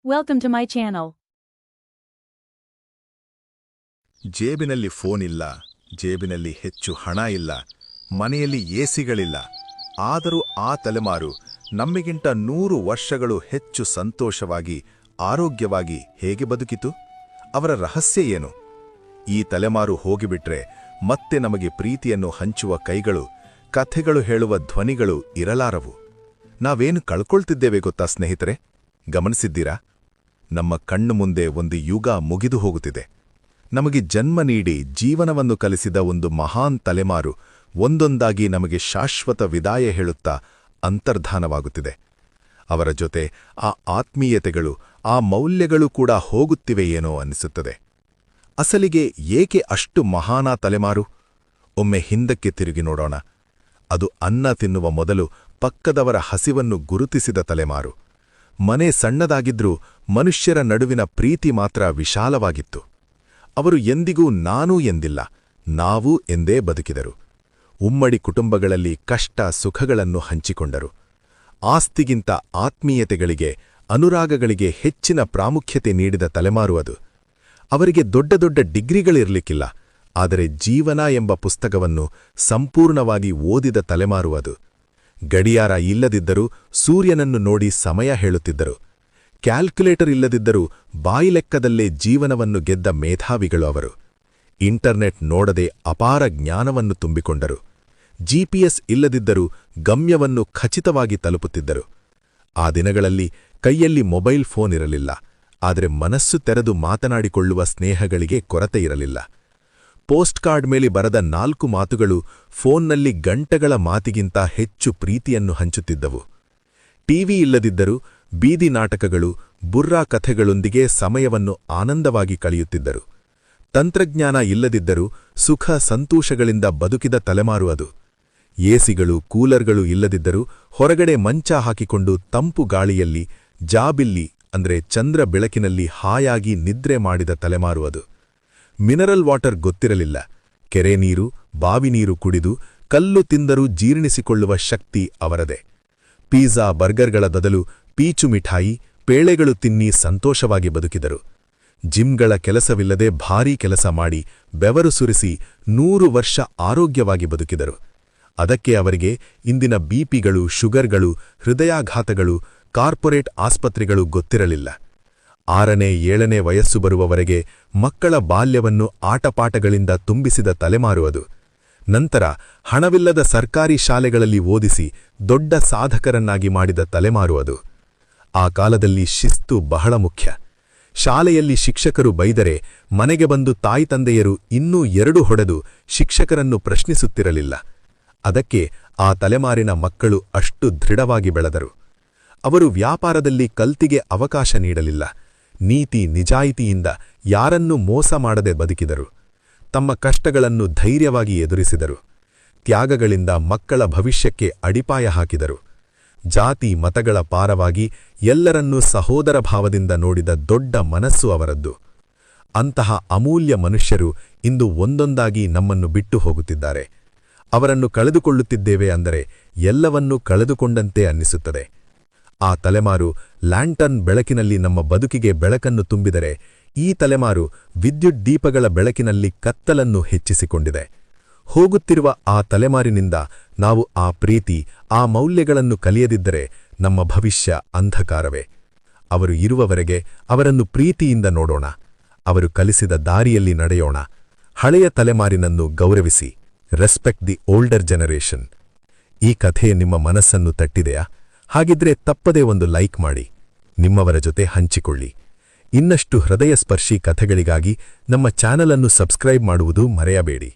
Welcome to my channel. ಜೇಬಿನಲ್ಲಿ phone ಇಲ್ಲ, ಜೇಬಿನಲ್ಲಿ ಹೆಚ್ಚು ಹಣ ಇಲ್ಲ, ಮನೆಯಲ್ಲಿ ಎಸಿಗಳಿಲ್ಲ. ಆದರೂ ಆ ತಲೆಮಾರು ನಮ್ಮಿಗಿಂತ 100 ವರ್ಷಗಳು ಹೆಚ್ಚು ಸಂತೋಷವಾಗಿ, ಆರೋಗ್ಯವಾಗಿ ಹೇಗೆ ಬದುಕಿತು? ಅವರ ರಹಸ್ಯ ಏನು? ಈ ತಲೆಮಾರು ಹೋಗಿಬಿಟ್ರೆ ಮತ್ತೆ ನಮಗೆ ಪ್ರೀತಿಯನ್ನು ಹಂಚುವ ಕೈಗಳು, ಕಥೆಗಳು ಹೇಳುವ ಧ್ವನಿಗಳು ಇರಲಾರವು. ನಾವೇನು ಕಳ್ಕೊಳ್ತಿದ್ದೇವೆ ಗೊತ್ತಾ ಸ್ನೇಹಿತರೆ? ಗಮನಿಸಿದ್ದೀರಾ? ನಮ್ಮ ಕಣ್ಣು ಮುಂದೆ ಒಂದು ಯುಗ ಮುಗಿದು ಹೋಗುತ್ತಿದೆ. ನಮಗೆ ಜನ್ಮ ನೀಡಿ ಜೀವನವನ್ನು ಕಲಿಸಿದ ಒಂದು ಮಹಾನ್ ತಲೆಮಾರು ಒಂದೊಂದಾಗಿ ನಮಗೆ ಶಾಶ್ವತ ವಿದಾಯ ಹೇಳುತ್ತಾ ಅಂತರ್ಧಾನವಾಗುತ್ತಿದೆ. ಅವರ ಜೊತೆ ಆ ಆತ್ಮೀಯತೆಗಳು, ಆ ಮೌಲ್ಯಗಳು ಕೂಡ ಹೋಗುತ್ತಿವೆಯೇನೋ ಅನಿಸುತ್ತದೆ. ಅಸಲಿಗೆ ಏಕೆ ಅಷ್ಟು ಮಹಾನ ತಲೆಮಾರು? ಒಮ್ಮೆ ಹಿಂದಕ್ಕೆ ತಿರುಗಿ ನೋಡೋಣ. ಅದು ಅನ್ನ ತಿನ್ನುವ ಮೊದಲು ಪಕ್ಕದವರ ಹಸಿವನ್ನು ಗುರುತಿಸಿದ ತಲೆಮಾರು. ಮನೆ ಸಣ್ಣದಾಗಿದ್ರೂ ಮನುಷ್ಯರ ನಡುವಿನ ಪ್ರೀತಿ ಮಾತ್ರ ವಿಶಾಲವಾಗಿತ್ತು. ಅವರು ಎಂದಿಗೂ ನಾನು ಎಂದಿಲ್ಲ, ನಾವು ಎಂದೇ ಬದುಕಿದರು. ಉಮ್ಮಡಿ ಕುಟುಂಬಗಳಲ್ಲಿ ಕಷ್ಟ ಸುಖಗಳನ್ನು ಹಂಚಿಕೊಂಡರು. ಆಸ್ತಿಗಿಂತ ಆತ್ಮೀಯತೆಗಳಿಗೆ, ಅನುರಾಗಗಳಿಗೆ ಹೆಚ್ಚಿನ ಪ್ರಾಮುಖ್ಯತೆ ನೀಡಿದ ತಲೆಮಾರು ಅದು. ಅವರಿಗೆ ದೊಡ್ಡ ದೊಡ್ಡ ಡಿಗ್ರಿಗಳಿರಲಿಕ್ಕಿಲ್ಲ, ಆದರೆ ಜೀವನ ಎಂಬ ಪುಸ್ತಕವನ್ನು ಸಂಪೂರ್ಣವಾಗಿ ಓದಿದ ತಲೆಮಾರು ಅದು. ಗಡಿಯಾರ ಇಲ್ಲದಿದ್ದರೂ ಸೂರ್ಯನನ್ನು ನೋಡಿ ಸಮಯ ಹೇಳುತ್ತಿದ್ದರು. ಕ್ಯಾಲ್ಕುಲೇಟರ್ ಇಲ್ಲದಿದ್ದರೂ ಬಾಯಿಲೆಕ್ಕದಲ್ಲೇ ಜೀವನವನ್ನು ಗೆದ್ದ ಮೇಧಾವಿಗಳು ಅವರು. ಇಂಟರ್ನೆಟ್ ನೋಡದೆ ಅಪಾರ ಜ್ಞಾನವನ್ನು ತುಂಬಿಕೊಂಡರು. ಜಿಪಿಎಸ್ ಇಲ್ಲದಿದ್ದರೂ ಗಮ್ಯವನ್ನು ಖಚಿತವಾಗಿ ತಲುಪುತ್ತಿದ್ದರು. ಆ ದಿನಗಳಲ್ಲಿ ಕೈಯಲ್ಲಿ ಮೊಬೈಲ್ ಫೋನ್ ಇರಲಿಲ್ಲ, ಆದರೆ ಮನಸ್ಸು ತೆರೆದು ಮಾತನಾಡಿಕೊಳ್ಳುವ ಸ್ನೇಹಗಳಿಗೆ ಕೊರತೆ ಇರಲಿಲ್ಲ. ಪೋಸ್ಟ್ ಕಾರ್ಡ್ ಮೇಲೆ ಬರೆದ 4 ಮಾತುಗಳು ಫೋನ್ನಲ್ಲಿ ಗಂಟೆಗಳ ಮಾತಿಗಿಂತ ಹೆಚ್ಚು ಪ್ರೀತಿಯನ್ನು ಹಂಚುತ್ತಿದ್ದವು. ಟಿವಿ ಇಲ್ಲದಿದ್ದರೂ ಬೀದಿ ನಾಟಕಗಳು, ಬುರ್ರಾ ಕಥೆಗಳೊಂದಿಗೆ ಸಮಯವನ್ನು ಆನಂದವಾಗಿ ಕಳೆಯುತ್ತಿದ್ದರು. ತಂತ್ರಜ್ಞಾನ ಇಲ್ಲದಿದ್ದರೂ ಸುಖ ಸಂತೋಷಗಳಿಂದ ಬದುಕಿದ ತಲೆಮಾರು ಅದು. ಎಸಿಗಳು, ಕೂಲರ್ಗಳು ಇಲ್ಲದಿದ್ದರೂ ಹೊರಗಡೆ ಮಂಚ ಹಾಕಿಕೊಂಡು ತಂಪು ಗಾಳಿಯಲ್ಲಿ, ಜಾಬಿಲ್ಲಿ ಅಂದ್ರೆ ಚಂದ್ರ ಬೆಳಕಿನಲ್ಲಿ ಹಾಯಾಗಿ ನಿದ್ರೆ ಮಾಡಿದ ತಲೆಮಾರು ಅದು. ಮಿನರಲ್ ವಾಟರ್ ಗೊತ್ತಿರಲಿಲ್ಲ. ಕೆರೆ ನೀರು, ಬಾವಿ ನೀರು ಕುಡಿದು ಕಲ್ಲು ತಿಂದರೂ ಜೀರ್ಣಿಸಿಕೊಳ್ಳುವ ಶಕ್ತಿ ಅವರದೇ. ಪಿಜ್ಜಾ, ಬರ್ಗರ್ಗಳ ಬದಲು ಪೀಚು ಮಿಠಾಯಿ, ಪೇಳೆಗಳು ತಿನ್ನಿ ಸಂತೋಷವಾಗಿ ಬದುಕಿದರು. ಜಿಮ್ಗಳ ಕೆಲಸವಿಲ್ಲದೆ ಭಾರೀ ಕೆಲಸ ಮಾಡಿ ಬೆವರು ಸುರಿಸಿ 100 ವರ್ಷ ಆರೋಗ್ಯವಾಗಿ ಬದುಕಿದರು. ಅದಕ್ಕೆ ಅವರಿಗೆ ಇಂದಿನ ಬಿಪಿಗಳು, ಶುಗರ್ಗಳು, ಹೃದಯಾಘಾತಗಳು, ಕಾರ್ಪೊರೇಟ್ ಆಸ್ಪತ್ರೆಗಳು ಗೊತ್ತಿರಲಿಲ್ಲ. 6ನೇ 7ನೇ ವಯಸ್ಸು ಬರುವವರೆಗೆ ಮಕ್ಕಳ ಬಾಲ್ಯವನ್ನು ಆಟಪಾಠಗಳಿಂದ ತುಂಬಿಸಿದ ತಲೆಮಾರು ಅದು. ನಂತರ ಹಣವಿಲ್ಲದ ಸರ್ಕಾರಿ ಶಾಲೆಗಳಲ್ಲಿ ಓದಿಸಿ ದೊಡ್ಡ ಸಾಧಕರನ್ನಾಗಿ ಮಾಡಿದ ತಲೆಮಾರು ಅದು. ಆ ಕಾಲದಲ್ಲಿ ಶಿಸ್ತು ಬಹಳ ಮುಖ್ಯ. ಶಾಲೆಯಲ್ಲಿ ಶಿಕ್ಷಕರು ಬೈದರೆ ಮನೆಗೆ ಬಂದು ತಾಯಿತಂದೆಯರು ಇನ್ನೂ 2 ಹೊಡೆದು ಶಿಕ್ಷಕರನ್ನು ಪ್ರಶ್ನಿಸುತ್ತಿರಲಿಲ್ಲ. ಅದಕ್ಕೆ ಆ ತಲೆಮಾರಿನ ಮಕ್ಕಳು ಅಷ್ಟು ದೃಢವಾಗಿ ಬೆಳೆದರು. ಅವರು ವ್ಯಾಪಾರದಲ್ಲಿ ಕಲ್ತಿಗೆ ಅವಕಾಶ ನೀಡಲಿಲ್ಲ. ನೀತಿ ನಿಜಾಯಿತಿಯಿಂದ ಯಾರನ್ನೂ ಮೋಸ ಮಾಡದೆ ಬದುಕಿದರು. ತಮ್ಮ ಕಷ್ಟಗಳನ್ನು ಧೈರ್ಯವಾಗಿ ಎದುರಿಸಿದರು. ತ್ಯಾಗಗಳಿಂದ ಮಕ್ಕಳ ಭವಿಷ್ಯಕ್ಕೆ ಅಡಿಪಾಯ ಹಾಕಿದರು. ಜಾತಿ ಮತಗಳ ಪಾರವಾಗಿ ಎಲ್ಲರನ್ನೂ ಸಹೋದರ ಭಾವದಿಂದ ನೋಡಿದ ದೊಡ್ಡ ಮನಸ್ಸು ಅವರದ್ದು. ಅಂತಹ ಅಮೂಲ್ಯ ಮನುಷ್ಯರು ಇಂದು ಒಂದೊಂದಾಗಿ ನಮ್ಮನ್ನು ಬಿಟ್ಟು ಹೋಗುತ್ತಿದ್ದಾರೆ. ಅವರನ್ನು ಕಳೆದುಕೊಳ್ಳುತ್ತಿದ್ದೇವೆ ಅಂದರೆ ಎಲ್ಲವನ್ನೂ ಕಳೆದುಕೊಂಡಂತೆ ಅನ್ನಿಸುತ್ತದೆ. ಆ ತಲೆಮಾರು ಲ್ಯಾಂಟರ್ನ್ ಬೆಳಕಿನಲ್ಲಿ ನಮ್ಮ ಬದುಕಿಗೆ ಬೆಳಕನ್ನು ತುಂಬಿದರೆ, ಈ ತಲೆಮಾರು ವಿದ್ಯುತ್ ದೀಪಗಳ ಬೆಳಕಿನಲ್ಲಿ ಕತ್ತಲನ್ನು ಹೆಚ್ಚಿಸಿಕೊಂಡಿದೆ. ಹೋಗುತ್ತಿರುವ ಆ ತಲೆಮಾರಿನಿಂದ ನಾವು ಆ ಪ್ರೀತಿ, ಆ ಮೌಲ್ಯಗಳನ್ನು ಕಲಿಯದಿದ್ದರೆ ನಮ್ಮ ಭವಿಷ್ಯ ಅಂಧಕಾರವೇ. ಅವರು ಇರುವವರೆಗೆ ಅವರನ್ನು ಪ್ರೀತಿಯಿಂದ ನೋಡೋಣ. ಅವರು ಕಲಿಸಿದ ದಾರಿಯಲ್ಲಿ ನಡೆಯೋಣ. ಹಳೆಯ ತಲೆಮಾರಿನನ್ನು ಗೌರವಿಸಿ. Respect the older generation. ಈ ಕಥೆ ನಿಮ್ಮ ಮನಸ್ಸನ್ನು ತಟ್ಟಿದೆಯಾ? ಹಾಗಿದ್ರೆ ತಪ್ಪದೇ ಒಂದು ಲೈಕ್ ಮಾಡಿ, ನಿಮ್ಮವರ ಜೊತೆ ಹಂಚಿಕೊಳ್ಳಿ. ಇನ್ನಷ್ಟು ಹೃದಯಸ್ಪರ್ಶಿ ಕಥೆಗಳಿಗಾಗಿ ನಮ್ಮ ಚಾನಲ್ ಅನ್ನು ಸಬ್ಸ್ಕ್ರೈಬ್ ಮಾಡುವುದು ಮರೆಯಬೇಡಿ.